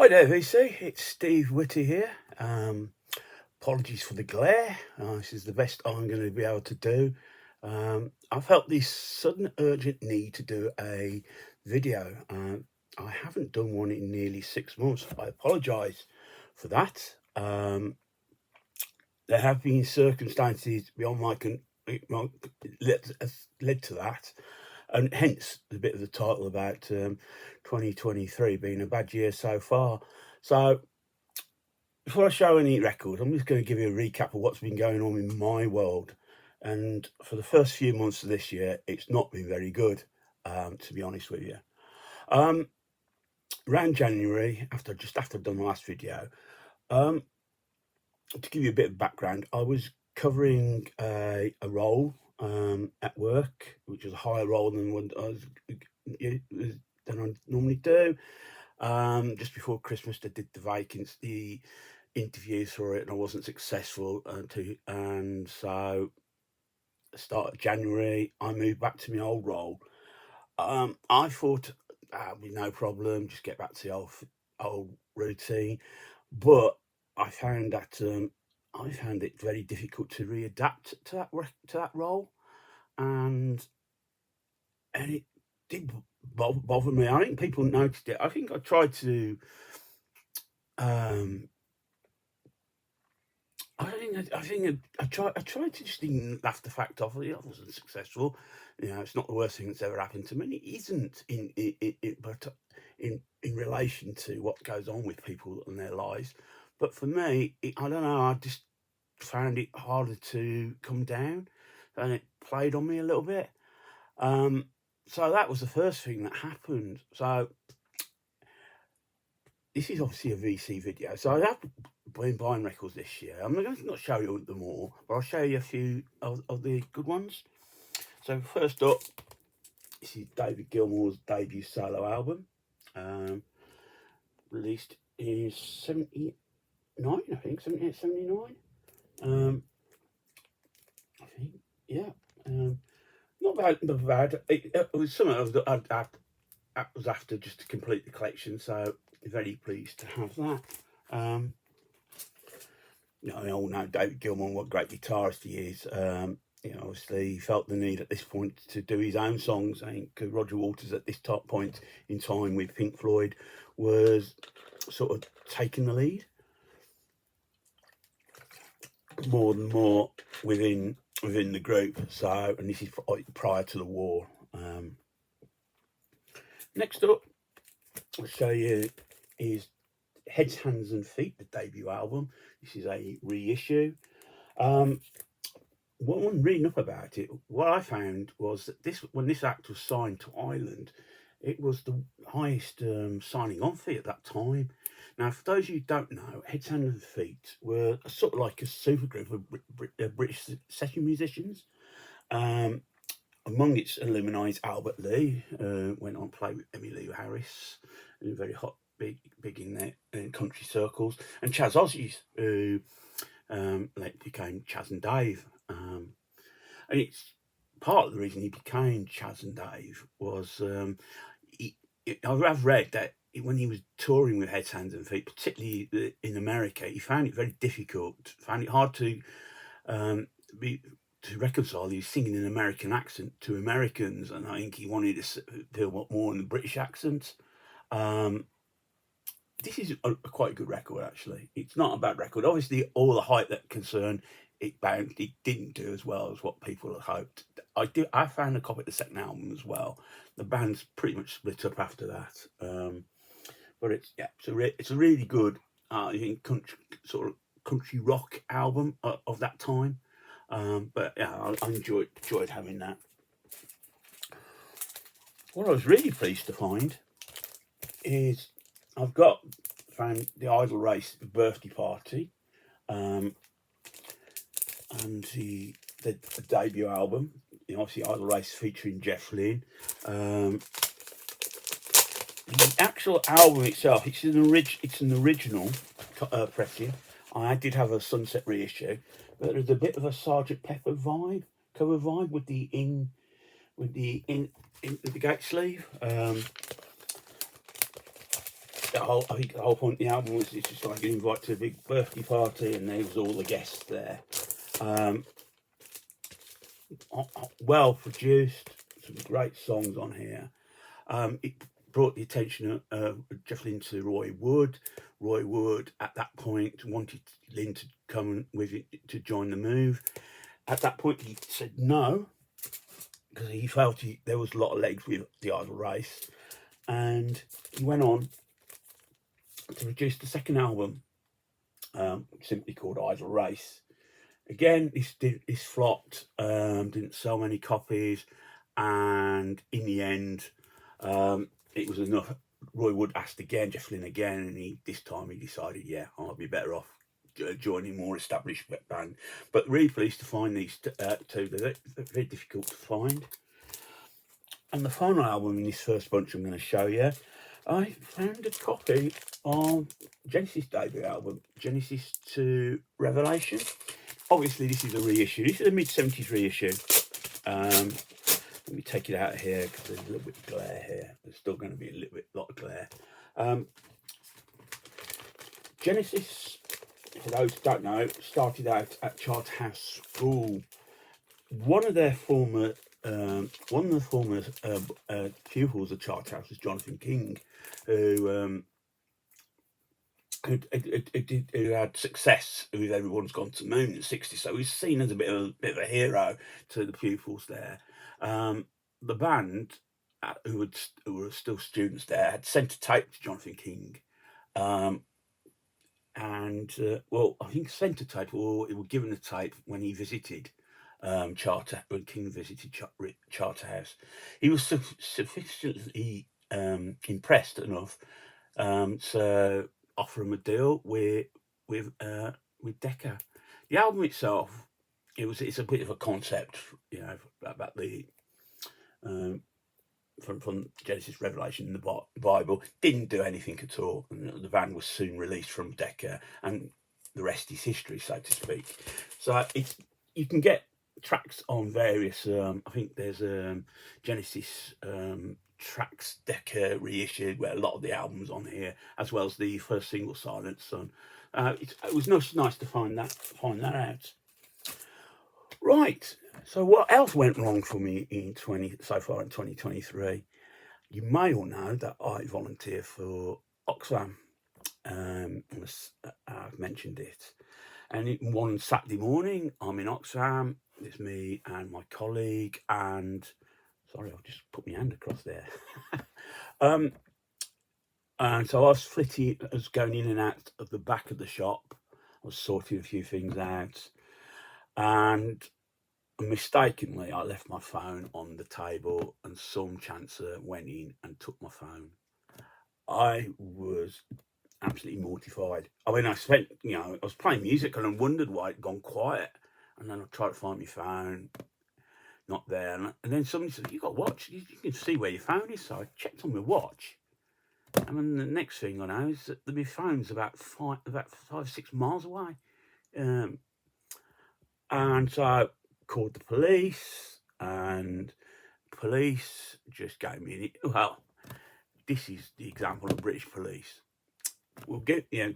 Hi there, VC. It's Steve Whitty here. Apologies for the glare. This is the best I'm going to be able to do. I felt this sudden urgent need to do a video. I haven't done one in nearly 6 months. I apologise for that. There have been circumstances beyond my led to that, and hence the bit of the title about 2023 being a bad year so far. So before I show any records, I'm just going to give you a recap of what's been going on in my world. And for the first few months of this year, it's not been very good, to be honest with you. Around January, after I've done the last video, to give you a bit of background, I was covering a role at work, which was a higher role than what I normally do. Just before Christmas, they did the interviews for it, and I wasn't successful. And so, the start of January, I moved back to my old role. I thought that'd be no problem, just get back to the old routine, but I found it very difficult to readapt to that role, and it did bother me. I think people noticed it. I think I tried to. I tried to just even laugh the fact off. I wasn't successful. It's not the worst thing that's ever happened to me. It isn't but in relation to what goes on with people and their lives. But for me, I don't know. I just found it harder to come down, and it played on me a little bit. So that was the first thing that happened. So this is obviously a VC video. So I have been buying records this year. I'm going to not show you them all, but I'll show you a few of the good ones. So first up, this is David Gilmour's debut solo album, released in 79, I think, 78, 79. I think, yeah. Not bad. It was something I was after just to complete the collection, so very pleased to have that. I all know David Gilmour, what a great guitarist he is. Obviously he felt the need at this point to do his own songs. I think Roger Waters at this point in time with Pink Floyd was sort of taking the lead more within the group. So, and this is prior to the war. Next up, I'll show you is Heads, Hands and Feet, the debut album. This is a reissue. When reading up about it, what I found was that when this act was signed to Ireland, it was the highest signing on fee at that time. Now, for those of you who don't know, Heads, Hands and Feet were sort of like a supergroup of British session musicians. Among its alumni is Albert Lee, went on to play with Emmylou Harris, and very big in country circles, and Chaz Ozzy, who later became Chaz and Dave. And it's part of the reason he became Chaz and Dave was I've read that when he was touring with Heads, Hands and Feet, particularly in America, he found it very difficult, found it hard to reconcile. He was singing an American accent to Americans, and I think he wanted to feel more in the British accent. This is quite a good record, actually. It's not a bad record. Obviously, all the hype that concerned it didn't do as well as what people had hoped. I found a copy of the second album as well. The band's pretty much split up after that. But it's a really good country rock album of that time. But yeah, I enjoyed having that. What I was really pleased to find is I've found the Idle Race birthday party, and the debut album. Obviously, Idle Race featuring Jeff Lynne. The actual album itself, it's an original pressing. I did have a Sunset reissue, but there's a bit of a Sgt. Pepper cover vibe with the gate sleeve. I think the whole point of the album was it's just like an invite to a big birthday party, and there was all the guests there. Well produced, some great songs on here. It brought the attention of Jeff Lynne to Roy Wood. Roy Wood at that point wanted Lynne to come with it to join the Move. At that point, he said no because he felt there was a lot of legs with the Idle Race, and he went on to produce the second album, simply called Idle Race. Again, this flopped, didn't sell many copies, and in the end, it was enough. Roy Wood asked again, Jeff Lynne again, and this time he decided, yeah, I'll be better off joining a more established band. But really pleased to find these two. They're very difficult to find. And the final album in this first bunch I'm going to show you, I found a copy of Genesis' debut album, Genesis to Revelation. Obviously, this is a reissue. This is a mid-70s reissue. Let me take it out of here because there's a little bit of glare here. There's still going to be a lot of glare. Genesis, for those who don't know, started out at Charterhouse School. One of the former pupils of Charterhouse was Jonathan King, who had success with Everyone's Gone to the Moon in the 60s, so he's seen as a bit of a hero to the pupils there. The band, who were still students there, had sent a tape to Jonathan King, well, I think sent a tape, or it was given a tape when he visited when King visited Charterhouse. He was sufficiently impressed enough to offer him a deal with Decca. The album itself, it's a bit of a concept, about the from Genesis, Revelation, and the Bible. Didn't do anything at all, and the band was soon released from Decca, and the rest is history, so to speak. So you can get tracks on various. I think there's Genesis tracks Decca reissued, where a lot of the albums on here, as well as the first single, Silent Sun. It was nice to find that out. Right. So what else went wrong for me so far in 2023? You may all know that I volunteer for Oxfam. I've mentioned it. And one Saturday morning, I'm in Oxfam. It's me and my colleague, and sorry, I've just put my hand across there. And so I was going in and out of the back of the shop. I was sorting a few things out, and mistakenly I left my phone on the table, and some chancer went in and took my phone. I was absolutely mortified. I mean, I was playing music and I wondered why it'd gone quiet, and then I tried to find my phone, not there, and then somebody said, "You got a watch? You can see where your phone is." So I checked on my watch, and then the next thing I know is that my phone's about 5-6 miles away, and so I called the police, and police just gave me this is the example of British police. We'll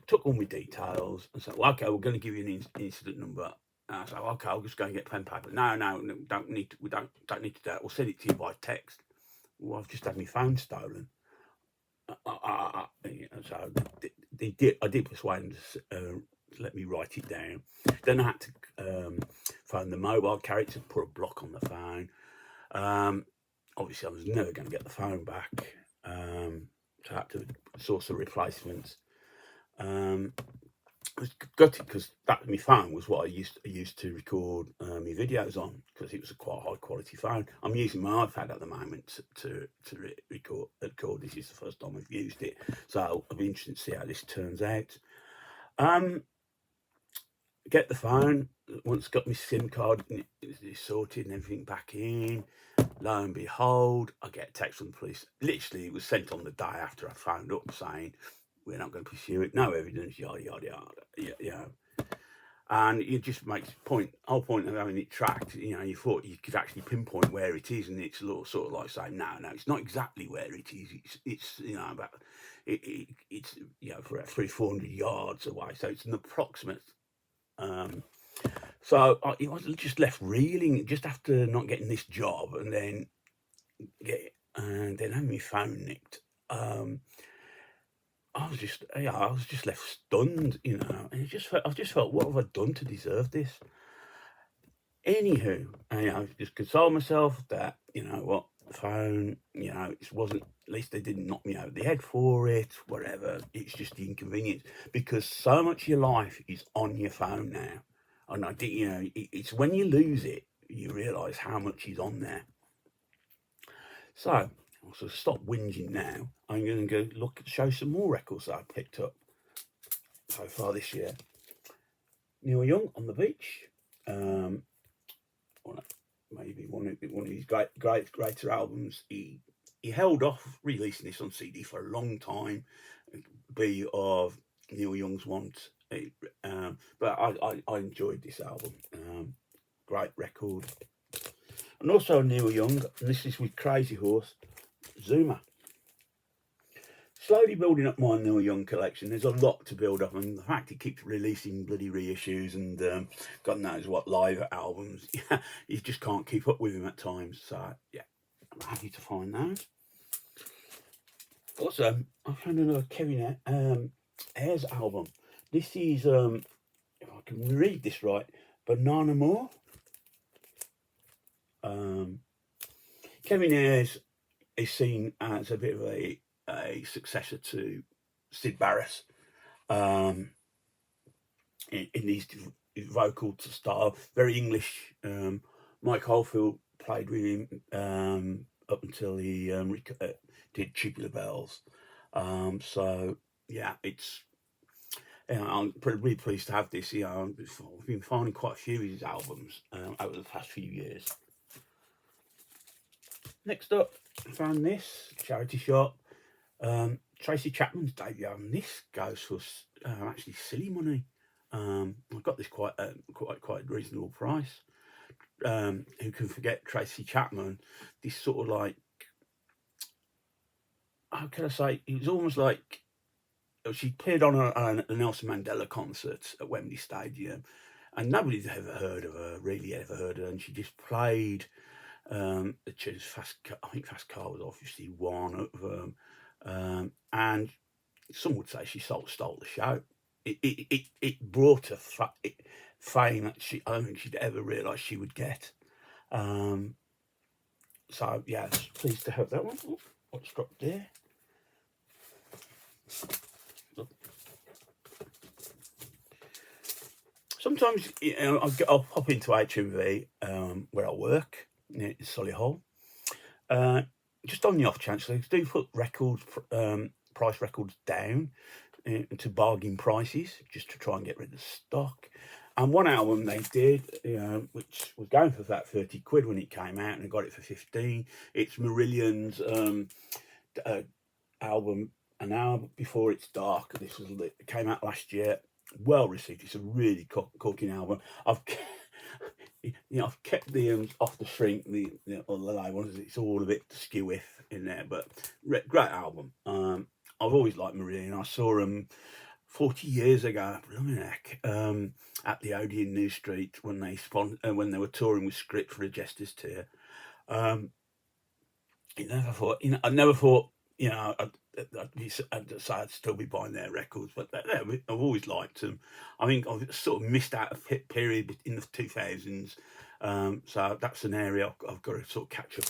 took all my details and said, well, okay, we're going to give you an incident number. And I said, okay, I'll just go and get pen and paper. No, we don't need to do that. We'll send it to you by text. Well, I've just had my phone stolen. So I did persuade them to let me write it down. Then I had to phone the mobile carrier to put a block on the phone. Obviously, I was never going to get the phone back. So I had to source a replacement. I was gutted because my phone was what I used to record my videos on, because it was a quite high quality phone. I'm using my iPad at the moment to record. This is the first time I've used it, so I'll be interested to see how this turns out. Get the phone. Once got my SIM card sorted and everything back in, lo and behold, I get a text from the police. Literally, it was sent on the day after I phoned up saying, "We're not going to pursue it. No evidence, yada yada yada." And it just makes whole point of having it tracked. You thought you could actually pinpoint where it is, and it's sort of like saying, no, it's not exactly where it is. It's about it's for 300-400 yards away, so it's an approximate. So I was just left reeling just after not getting this job, and then having my phone nicked. I was just left stunned, and I just felt, what have I done to deserve this? Anywho, I just console myself that, what, the phone, it wasn't, at least they didn't knock me over the head for it, whatever. It's just the inconvenience, because so much of your life is on your phone now. And I think, it's when you lose it, you realise how much is on there. So, I'll sort of stop whinging now. I'm going to go show some more records that I picked up so far this year. Neil Young on the Beach. Maybe one of his greater albums. He held off releasing this on CD for a long time, be of Neil Young's want. But I enjoyed this album. Great record. And also Neil Young, and this is with Crazy Horse, Zuma. Slowly building up my Neil Young collection. There's a lot to build up, and the fact he keeps releasing bloody reissues and God knows what live albums, you just can't keep up with him at times. So yeah, I'm happy to find those. Also, I found another Kevin Ayers album. This is, if I can read this right, Banana More. Kevin Ayers is seen as a bit of a successor to Syd Barrett in his vocal style, very English. Mike Oldfield played with him up until he did Tubular Bells. So yeah, it's. I'm really pleased to have this. I've been finding quite a few of his albums over the past few years. Next up, I found this charity shop. Tracy Chapman's debut album. This goes for actually silly money. I got this quite reasonable price. Who can forget Tracy Chapman? This sort of like, how can I say? It was almost like she appeared on the Nelson Mandela concert at Wembley Stadium, and nobody's ever heard of her, and she just played the tunes. I think Fast Car was obviously one of them, and some would say she stole the show. It brought her fame that I don't think she'd ever realised she would get. So yeah, pleased to have that one. What's dropped there? Sometimes I'll pop into HMV where I work in Solihull. Just on the off chance, they do put price records down to bargain prices, just to try and get rid of stock. And one album they did, which was going for about 30 quid when it came out, and I got it for 15. It's Marillion's album, An Hour Before It's Dark. It came out last year. Well received. It's a really corking album. I've kept the off the shrink, the live ones. It's all a bit skew with in there, but great album. I've always liked Marillion. I saw them 40 years ago, at the Odeon New Street when they were touring with Script for a Jester's Tear. I never thought, I'd still be buying their records, but I've always liked them. I think I've sort of missed out a period in the 2000s, so that's an area I've got to sort of catch up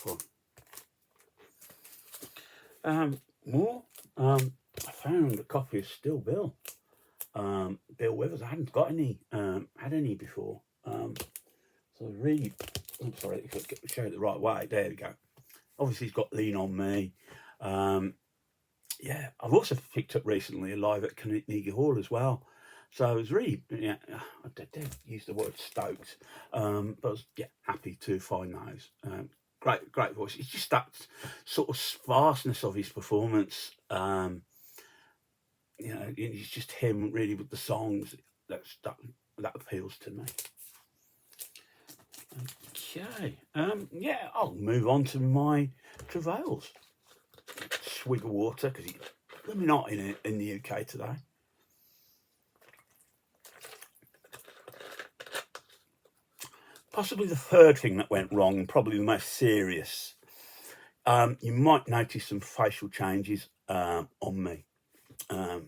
on. More, I found a copy of Still Bill. Bill Withers. I hadn't got any, had any before. So really, I'm sorry, if I show it the right way. There we go. Obviously, he's got Lean on Me. Yeah, I've also picked up recently live at Carnegie Hall as well. So I was really, I did use the word stoked, but I was happy to find those. Great voice. It's just that sort of sparseness of his performance. It's just him really with the songs. That that appeals to me. Okay. Yeah, I'll move on to my travails. Swig of water, because we're not in the UK today. Possibly the third thing that went wrong, and probably the most serious. You might notice some facial changes on me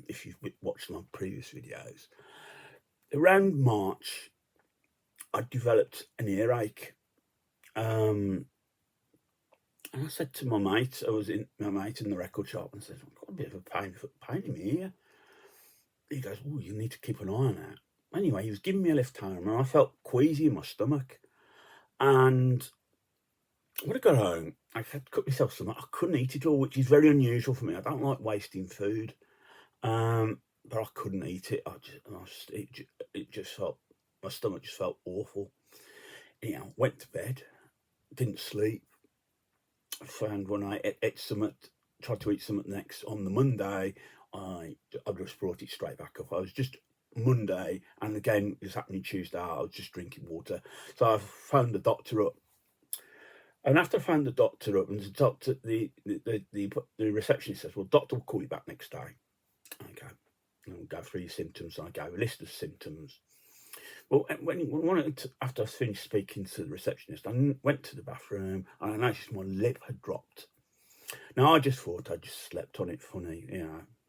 if you've watched my previous videos. Around March, I developed an earache. And I said to my mate, I was in the record shop, and I said, I've got a bit of a pain in my ear. He goes, oh, you need to keep an eye on that. Anyway, he was giving me a lift home, and I felt queasy in my stomach. And when I got home, I had to cook myself something. I couldn't eat it all, which is very unusual for me. I don't like wasting food, but I couldn't eat it. It just felt, my stomach just felt awful. Anyhow, went to bed, didn't sleep. I found when I ate something, tried to eat something next on the Monday, I just brought it straight back up. I was just Monday, and again it was happening Tuesday. I was just drinking water, so I phoned the doctor up. And after I found the doctor up, and the doctor, the receptionist says, "Well, doctor will call you back next day." Okay, and we'll go through your symptoms. And I gave a list of symptoms. Well, after I finished speaking to the receptionist, I went to the bathroom and I noticed my lip had dropped. Now, I just thought I just slept on it funny,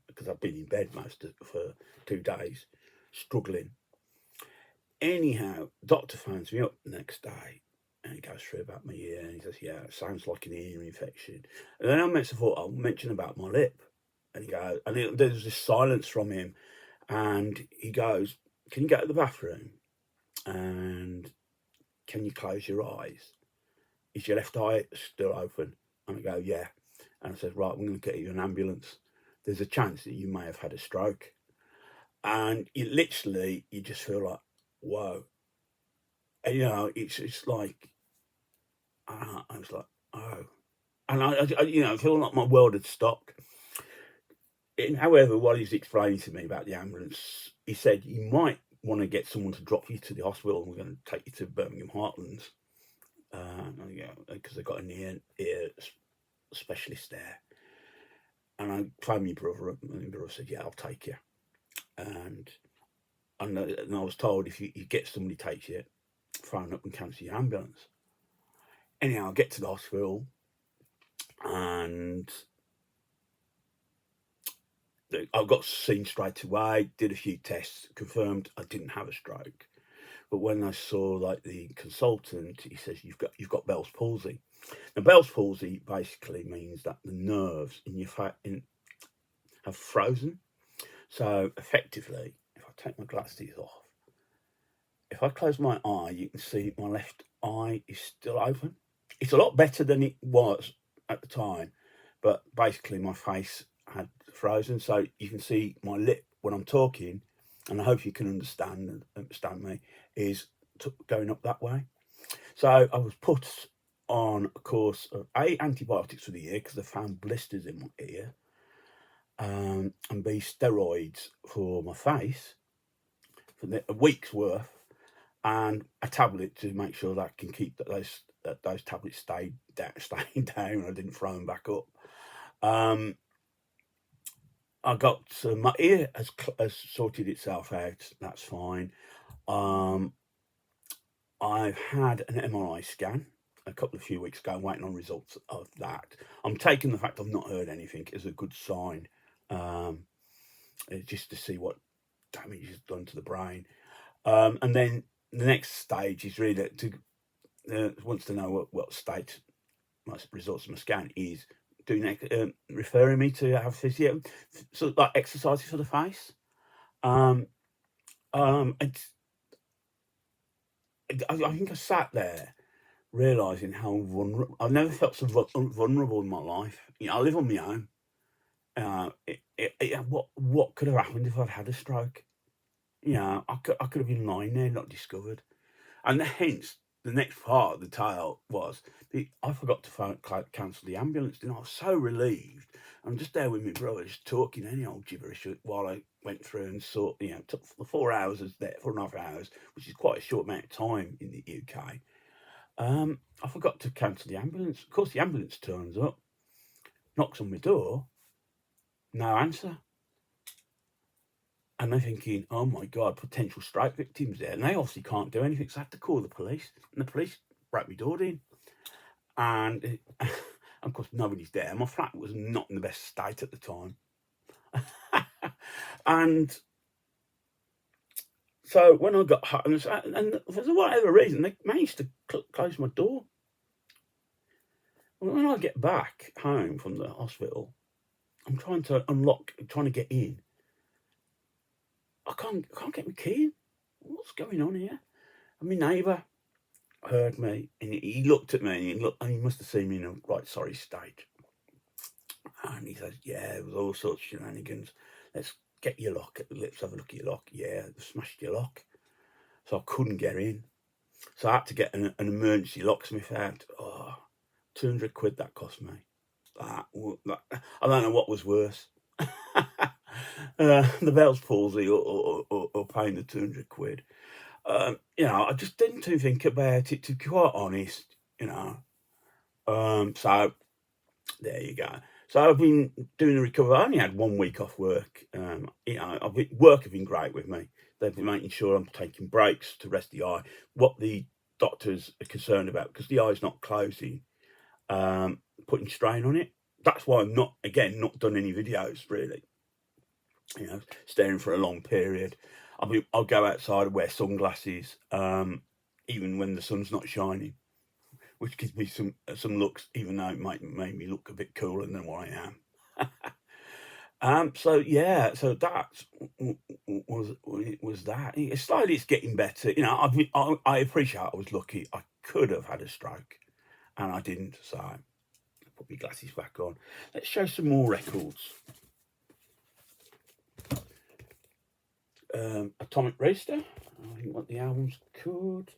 because I've been in bed for 2 days, struggling. Anyhow, doctor phones me up the next day, and he goes through about my ear, and he says, yeah, it sounds like an ear infection. And then I thought, I'll mention about my lip. And he goes, and there's this silence from him, and he goes, can you go to the bathroom? And can you close your eyes? Is your left eye still open? And I go, yeah. And I said, right, I'm going to get you an ambulance. There's a chance that you may have had a stroke. And you just feel like, whoa. And, it's like, I was like, oh. And I feel like my world had stopped. However, while he was explaining to me about the ambulance, he said, you might want to get someone to drop you to the hospital. We're going to take you to Birmingham Heartlands. Because they've got an ear specialist there. And I phoned my brother up, and my brother said, yeah, I'll take you. And I was told, if you get somebody takes you, phone up and cancel your ambulance. Anyhow, I get to the hospital, and I got seen straight away, did a few tests, confirmed I didn't have a stroke. But when I saw the consultant, he says, you've got Bell's palsy. Now, Bell's palsy basically means that the nerves in your have frozen. So effectively, if I take my glasses off, if I close my eye, you can see my left eye is still open. It's a lot better than it was at the time, but basically my face had frozen. So you can see my lip when I'm talking, and I hope you can understand me, is going up that way. So I was put on a course of A, antibiotics for the ear, because I found blisters in my ear, and B, steroids for my face for a week's worth, and a tablet to make sure that I can keep those tablets staying down. I didn't throw them back up. I got my ear has sorted itself out. That's fine. I've had an MRI scan a few weeks ago. I'm waiting on results of that. I'm taking the fact I've not heard anything as a good sign, just to see what damage is done to the brain. And then the next stage is really wants to know what state my results of my scan is. Referring me to have physio, so like exercises for the face. I think I sat there realizing how vulnerable. I've never felt so vulnerable in my life. I live on my own. What could have happened if I'd had a stroke? I could have been lying there, not discovered. And hence, the next part of the tale was I forgot to cancel the ambulance, and I was so relieved. I'm just there with my brother, just talking any old gibberish while I went through and saw, took the 4 hours was there, 4.5 hours, which is quite a short amount of time in the UK. I forgot to cancel the ambulance. Of course, the ambulance turns up, knocks on my door, no answer. And they're thinking, oh my God, potential stroke victims there. And they obviously can't do anything. So I had to call the police. And the police broke my door in. And of course, nobody's there. My flat was not in the best state at the time. And so when I got home, and for whatever reason, they managed to close my door. When I get back home from the hospital, I'm trying to get in. I can't get my key in. What's going on here? And my neighbour heard me, and he looked at me, and he must have seen me in a right sorry state. And he says, yeah, there was all sorts of shenanigans. Let's get your lock. Let's have a look at your lock. Yeah, they smashed your lock. So I couldn't get in. So I had to get an emergency locksmith out. Oh, 200 quid that cost me. I don't know what was worse. The Bell's palsy or paying the 200 quid. I just didn't think about it, to be quite honest, So there you go. So I've been doing the recovery. I only had 1 week off work. Work have been great with me. They've been making sure I'm taking breaks to rest the eye. What the doctors are concerned about, because the eye's not closing, putting strain on it. That's why I'm not done any videos really. Staring for a long period. I'll go outside and wear sunglasses, even when the sun's not shining, which gives me some looks, even though it might make me look a bit cooler than what I am. So that was that. Slowly, it's getting better. I appreciate I was lucky. I could have had a stroke, and I didn't. So I put my glasses back on. Let's show some more records. Atomic Rooster, I think what the album's called.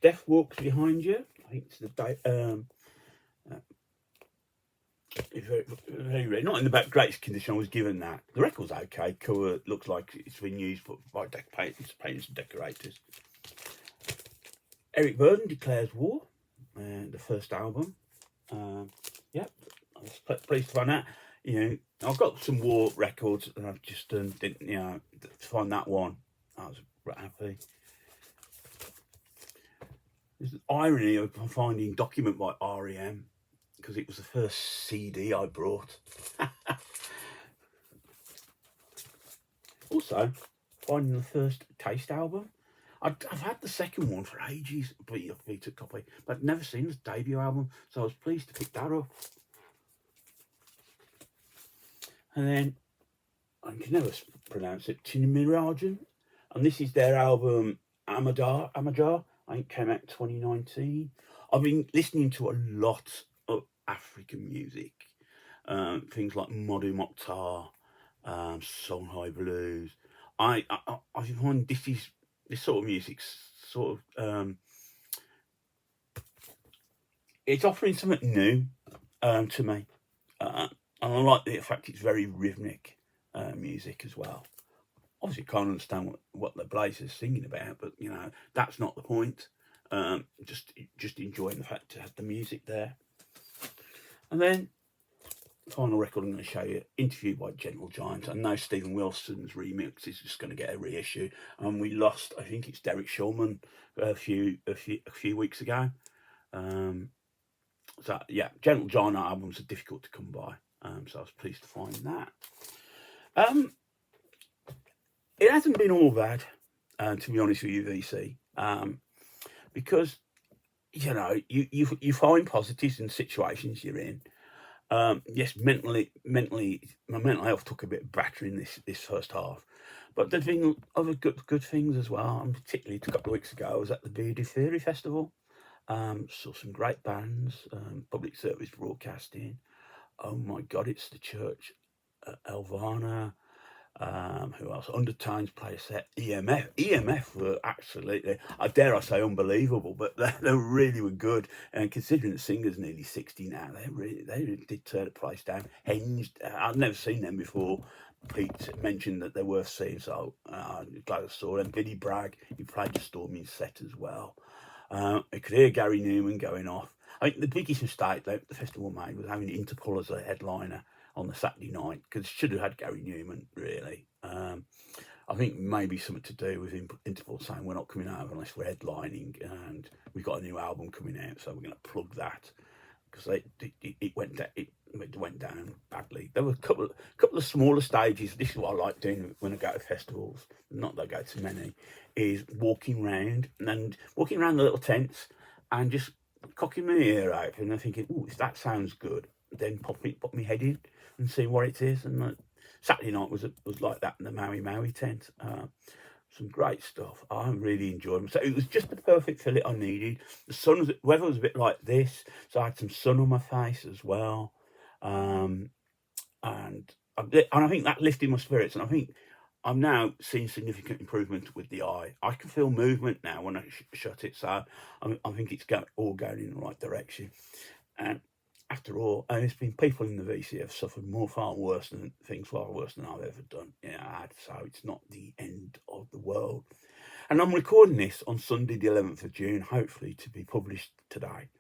Death Walks Behind You, I think it's the very rare. Not in the greatest condition. I was given that. The record's okay. Cover looks like it's been used by painters and decorators. Eric Burdon Declares War, the first album. I was pleased to find that. I've got some war records, and I've just didn't, to find that one. I was happy. There's an irony of finding Document by R.E.M. because it was the first CD I brought. Also, finding the first Taste album. I've had the second one for ages, beta copy, but I'd never seen his debut album, so I was pleased to pick that up. And then, I can never pronounce it, Tinimirajan, and this is their album Amadar, I think came out in 2019. I've been listening to a lot of African music, things like Modu Mokhtar, Songhai Blues. I find this sort of music it's offering something new to me, and I like the fact it's very rhythmic music as well. Obviously, can't understand what the Blazers singing about, but that's not the point. Just enjoying the fact to have the music there. And then final record I'm going to show you, Interview by Gentle Giant. I know Stephen Wilson's remix is just going to get a reissue, and we lost, I think it's Derek Shulman a few weeks ago. So yeah, Gentle Giant albums are difficult to come by, so I was pleased to find that. It hasn't been all bad, to be honest with you, VC, because you find positives in situations you're in. Yes, mentally, my mental health took a bit of battering this first half, but there's been other good things as well. And particularly a couple of weeks ago, I was at the Beardy Theory Festival. Saw some great bands, public service broadcasting. Oh my God, it's the church, Elvana. Who else? Undertones play a set. EMF were absolutely, I dare say, unbelievable, but they really were good. And considering the singer's nearly 60 now, they really did turn the place down. Hinged, I've never seen them before, Pete mentioned that they're worth seeing, so glad I saw them. Billy Bragg, he played the Storming set as well. I could hear Gary Newman going off. I think the biggest mistake that the festival made was having Interpol as a headliner on the Saturday night, because it should have had Gary Newman, really. I think maybe something to do with Interpol saying we're not coming out unless we're headlining, and we've got a new album coming out, so we're going to plug that, because it went down. It went down badly. There were a couple of smaller stages. This is what I like doing when I go to festivals. Not that I go to many. Is walking around the little tents and just cocking my ear out and I'm thinking, oh, if that sounds good, then pop my head in and see what it is. And Saturday night was like that in the Maui Maui tent. Some great stuff. I really enjoyed them. So it was just the perfect fillet I needed. The weather was a bit like this, so I had some sun on my face as well. And I think that lifted my spirits, and I think I'm now seeing significant improvement with the eye. I can feel movement now when I shut it, so I think it's all going in the right direction. And after all, there's been people in the VCF suffered far worse than I've ever done. So it's not the end of the world. And I'm recording this on Sunday, the 11th of June, hopefully to be published today.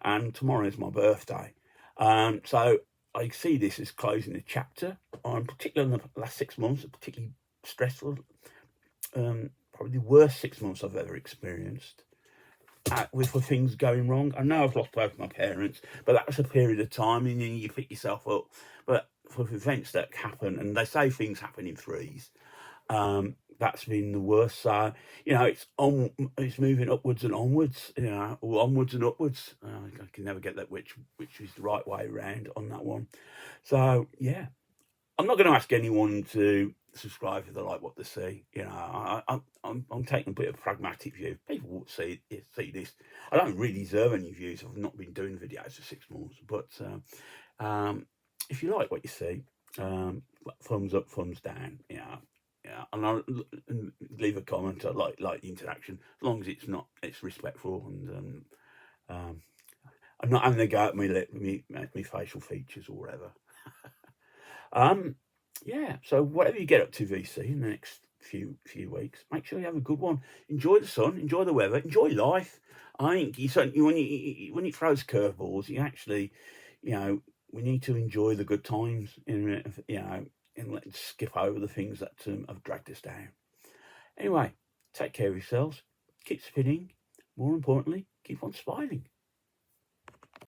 And tomorrow is my birthday. So I see this as closing a chapter, particularly in the last 6 months, particularly stressful. Probably the worst 6 months I've ever experienced with things going wrong. I know I've lost both my parents, but that was a period of time, and then you pick yourself up. But for events that happen, and they say things happen in threes, that's been the worst. So it's moving upwards and onwards, or onwards and upwards. I can never get that which is the right way around on that one. So yeah, I'm not going to ask anyone to subscribe if they like what they see. I'm taking a bit of a pragmatic view. People will see this. I don't really deserve any views. I've not been doing videos for 6 months, but if you like what you see, thumbs up, thumbs down. And I'll leave a comment. I like the interaction, as long as it's respectful, and I'm not having a go at me facial features or whatever. Yeah, so whatever you get up to, VC, in the next few weeks, make sure you have a good one. Enjoy the sun, enjoy the weather, enjoy life. I think when it throws curveballs, you actually, we need to enjoy the good times, and let's skip over the things that have dragged us down. Anyway, take care of yourselves, keep spinning, more importantly, keep on smiling.